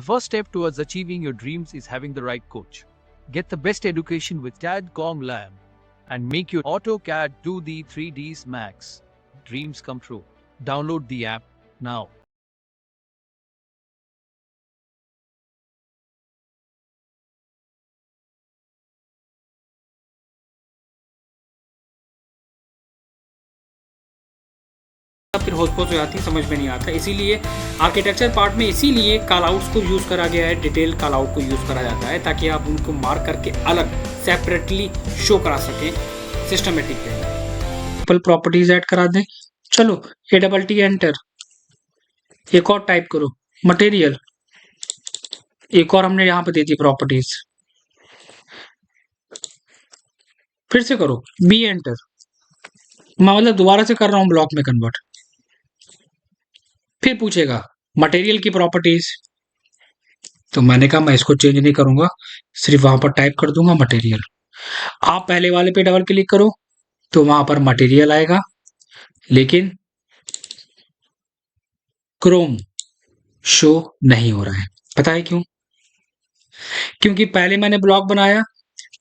first step towards achieving your dreams is having the right coach. Get the best education with CAD.com Lab and make your AutoCAD do the 3Ds Max. Dreams come true. Download the app now. फिर होस्पोस हो जाती है, समझ में नहीं आता। इसीलिए architecture part में इसीलिए कॉल आउट्स को यूज़ करा गया है, डिटेल कॉल आउट को यूज़ करा जाता है ताकि आप उनको मार्क करके अलग सेपरेटली शो करा सकें systematic way. Simple properties add करा दें। चलो ATT एंटर। एक और टाइप करो मटेरियल। एक और हमने यहाँ पे दे दी प्रॉपर्टीज। फिर से करो B एंटर। मैं मतलब दोबारा से कर रहा हूँ ब्लॉक में कन्वर्ट। फिर पूछेगा मटेरियल की प्रॉपर्टीज, तो मैंने कहा मैं इसको चेंज नहीं करूंगा, सिर्फ वहां पर टाइप कर दूंगा मटेरियल। आप पहले वाले पे डबल क्लिक करो तो वहां पर मटेरियल आएगा, लेकिन क्रोम शो नहीं हो रहा है। पता है क्यों? क्योंकि पहले मैंने ब्लॉक बनाया,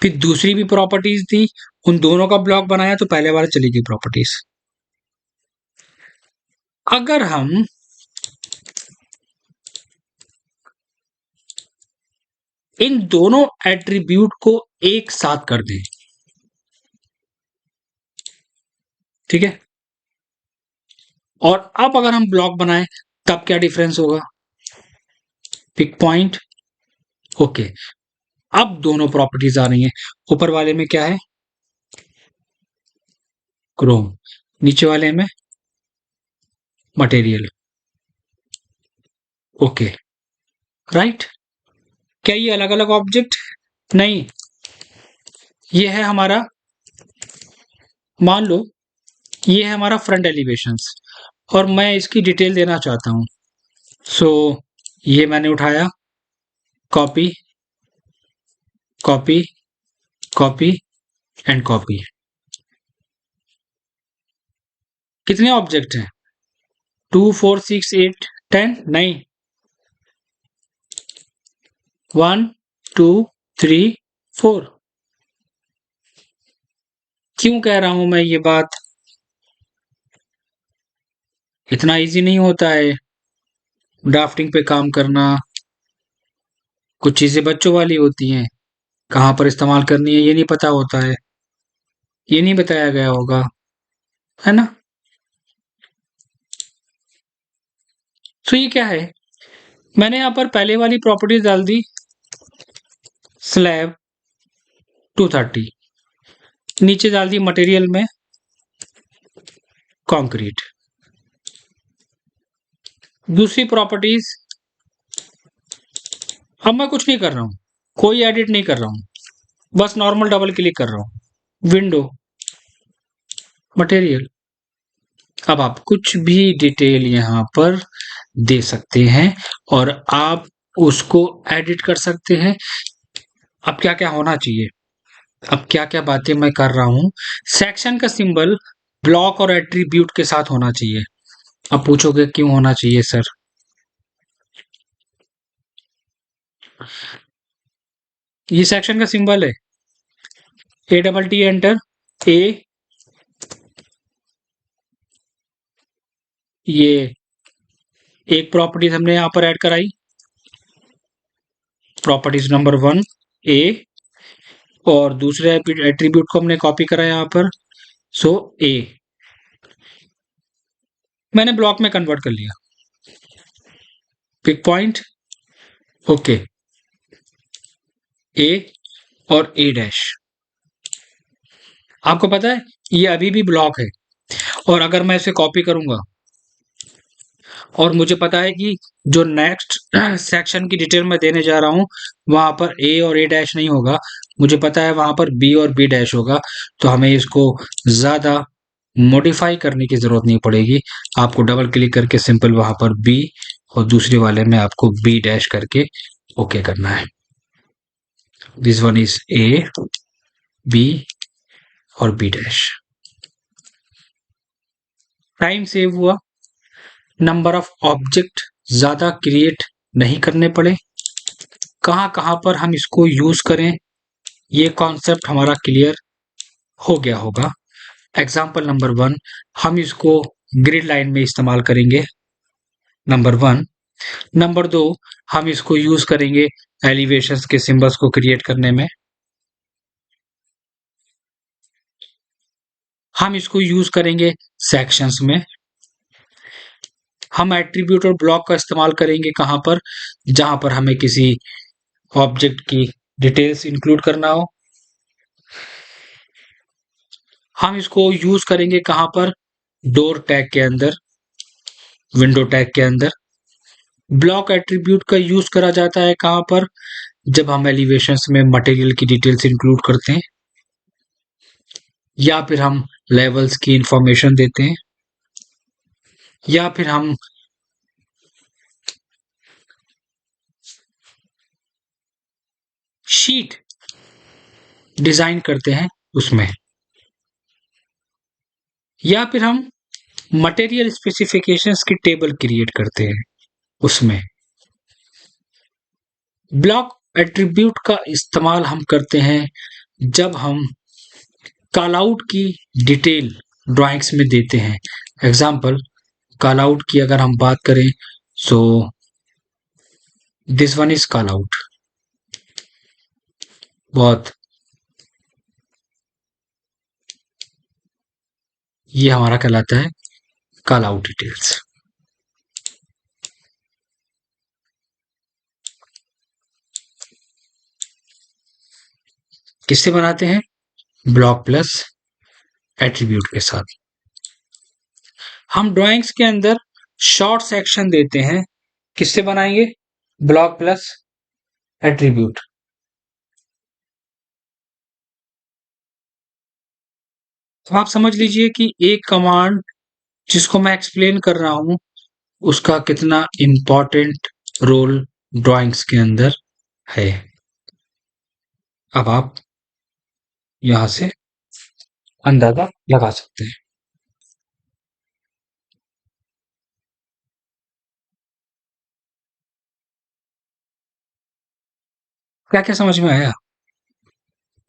फिर दूसरी भी प्रॉपर्टीज थी, उन दोनों का ब्लॉक बनाया तो पहले वाले चली गई प्रॉपर्टीज। अगर हम इन दोनों एट्रीब्यूट को एक साथ कर दें, ठीक है, और अब अगर हम ब्लॉक बनाएं तब क्या डिफरेंस होगा? Pick point. ओके, अब दोनों प्रॉपर्टीज आ रही हैं। ऊपर वाले में क्या है? क्रोम। नीचे वाले में मटेरियल। Okay, right. क्या ये अलग अलग ऑब्जेक्ट? नहीं, ये है हमारा, मान लो ये है हमारा फ्रंट एलिवेशंस और मैं इसकी डिटेल देना चाहता हूं। सो ये मैंने उठाया, copy copy copy and copy. कितने ऑब्जेक्ट हैं? 2 4 6 8 10? नहीं, 1 2 3 4। क्यों कह रहा हूं मैं ये बात? इतना इजी नहीं होता है ड्राफ्टिंग पे काम करना। कुछ चीजें बच्चों वाली होती हैं, कहां पर इस्तेमाल करनी है ये नहीं पता होता है, ये नहीं बताया गया होगा, है ना? तो ये क्या है? मैंने यहां पर पहले वाली प्रॉपर्टीज डाल दी, स्लैब 230, नीचे डाल दी मटेरियल में कंक्रीट। दूसरी प्रॉपर्टीज, अब मैं कुछ नहीं कर रहा हूं, कोई एडिट नहीं कर रहा हूं, बस नॉर्मल डबल क्लिक कर रहा हूं, विंडो, मटेरियल। अब आप कुछ भी डिटेल यहां पर दे सकते हैं और आप उसको एडिट कर सकते हैं। अब क्या क्या होना चाहिए, अब क्या क्या बातें मैं कर रहा हूं। सेक्शन का सिंबल ब्लॉक और एट्रीब्यूट के साथ होना चाहिए। अब पूछोगे क्यों होना चाहिए सर? ये सेक्शन का सिंबल है, ATT एंटर। ए, ये एक प्रॉपर्टीज हमने यहां पर ऐड कराई, प्रॉपर्टीज नंबर 1 ए, और दूसरे एट्रीब्यूट को हमने कॉपी करा यहां पर, सो ए। मैंने ब्लॉक में कन्वर्ट कर लिया, पिक पॉइंट, ओके, ए और ए डैश। आपको पता है ये अभी भी ब्लॉक है, और अगर मैं इसे कॉपी करूंगा और मुझे पता है कि जो नेक्स्ट सेक्शन की डिटेल मैं देने जा रहा हूं वहां पर ए और ए डैश नहीं होगा, मुझे पता है वहां पर बी और बी डैश होगा, तो हमें इसको ज्यादा मॉडिफाई करने की जरूरत नहीं पड़ेगी। आपको डबल क्लिक करके सिंपल वहां पर बी और दूसरे वाले में आपको बी डैश करके ओके करना है। This one is A, B और बी डैश। टाइम सेव हुआ, नंबर ऑफ ऑब्जेक्ट ज्यादा क्रिएट नहीं करने पड़े, कहाँ पर हम इसको यूज करें, ये कॉन्सेप्ट हमारा क्लियर हो गया होगा। एग्जाम्पल नंबर 1, हम इसको ग्रिड लाइन में इस्तेमाल करेंगे, नंबर 1। नंबर 2, हम इसको यूज करेंगे एलिवेशंस के सिंबल्स को क्रिएट करने में। हम इसको यूज करेंगे सेक्शंस में। हम एट्रीब्यूट और ब्लॉक का इस्तेमाल करेंगे कहां पर, जहां पर हमें किसी ऑब्जेक्ट की डिटेल्स इंक्लूड करना हो। हम इसको यूज करेंगे कहां पर, डोर टैग के अंदर, विंडो टैग के अंदर। ब्लॉक एट्रीब्यूट का यूज करा जाता है कहां पर, जब हम एलिवेशंस में मटेरियल की डिटेल्स इंक्लूड करते हैं, या फिर हम लेवल्स की इंफॉर्मेशन देते हैं, या फिर हम शीट डिजाइन करते हैं उसमें, या फिर हम मटेरियल स्पेसिफिकेशंस की टेबल क्रिएट करते हैं उसमें। ब्लॉक एट्रीब्यूट का इस्तेमाल हम करते हैं जब हम कॉल आउट की डिटेल ड्राइंग्स में देते हैं। एग्जाम्पल, कॉल आउट की अगर हम बात करें, so this one is call out. बहुत, ये हमारा कहलाता है कॉल आउट डिटेल्स। किससे बनाते हैं, ब्लॉक प्लस एट्रीब्यूट के साथ। हम ड्राइंग्स के अंदर शॉर्ट सेक्शन देते हैं, किससे बनाएंगे, ब्लॉक प्लस एट्रीब्यूट। तो आप समझ लीजिए कि एक कमांड जिसको मैं एक्सप्लेन कर रहा हूं, उसका कितना इंपॉर्टेंट रोल ड्राइंग्स के अंदर है। अब आप यहां से अंदाजा लगा सकते हैं। क्या क्या समझ में आया?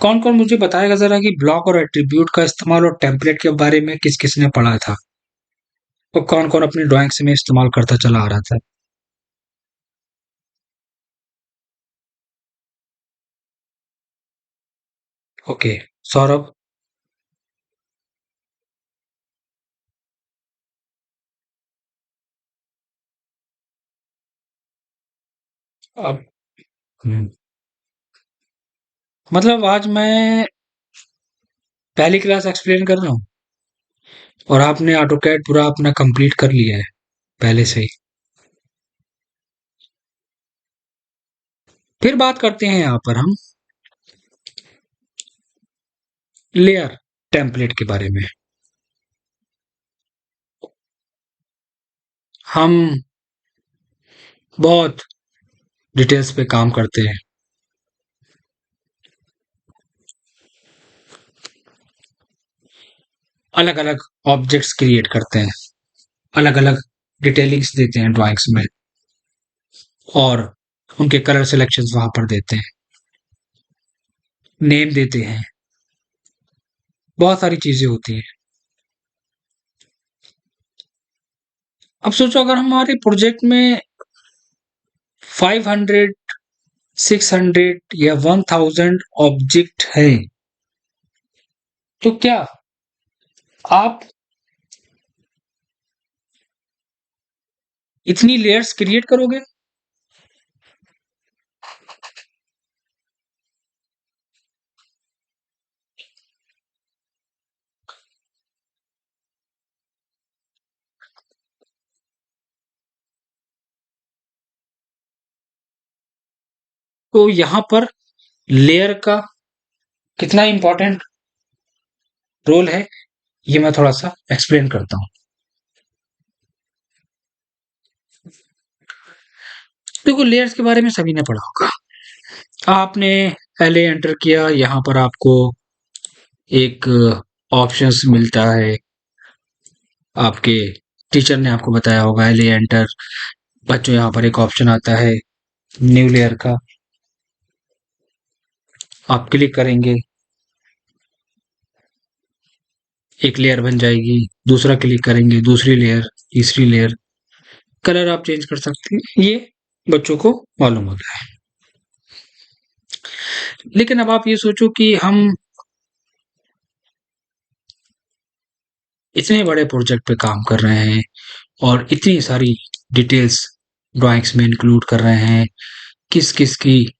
कौन कौन मुझे बताएगा जरा कि ब्लॉक और एट्रीब्यूट का इस्तेमाल और टेम्पलेट के बारे में किस किस ने पढ़ा था, और कौन कौन अपनी ड्राइंग्स में इस्तेमाल करता चला आ रहा था। ओके, सौरभ। अब मतलब आज मैं पहली क्लास एक्सप्लेन कर रहा हूँ और आपने ऑटोकैड पूरा अपना कंप्लीट कर लिया है पहले से ही। फिर बात करते हैं यहाँ पर हम लेयर टेम्पलेट के बारे में। हम बहुत डिटेल्स पे काम करते हैं। अलग अलग ऑब्जेक्ट्स क्रिएट करते हैं, अलग अलग डिटेलिंग्स देते हैं ड्राइंग्स में, और उनके कलर सिलेक्शंस वहां पर देते हैं, नेम देते हैं, बहुत सारी चीजें होती हैं। अब सोचो अगर हमारे प्रोजेक्ट में 500, 600 या 1000 ऑब्जेक्ट है, तो क्या आप इतनी लेयर्स क्रिएट करोगे? तो यहां पर लेयर का कितना इंपॉर्टेंट रोल है, ये मैं थोड़ा सा एक्सप्लेन करता हूं। देखो, लेयर्स के बारे में सभी ने पढ़ा होगा। आपने पहले एंटर किया, यहां पर आपको एक ऑप्शंस मिलता है, आपके टीचर ने आपको बताया होगा एले एंटर। बच्चों, यहाँ पर एक ऑप्शन आता है न्यू लेयर का, आप क्लिक करेंगे, एक लेयर बन जाएगी, दूसरा क्लिक करेंगे, दूसरी लेयर, तीसरी लेयर, कलर आप चेंज कर सकते हैं, ये बच्चों को मालूम होता है। लेकिन अब आप ये सोचो कि हम इतने बड़े प्रोजेक्ट पे काम कर रहे हैं और इतनी सारी डिटेल्स ड्राइंग्स में इंक्लूड कर रहे हैं, किस-किस की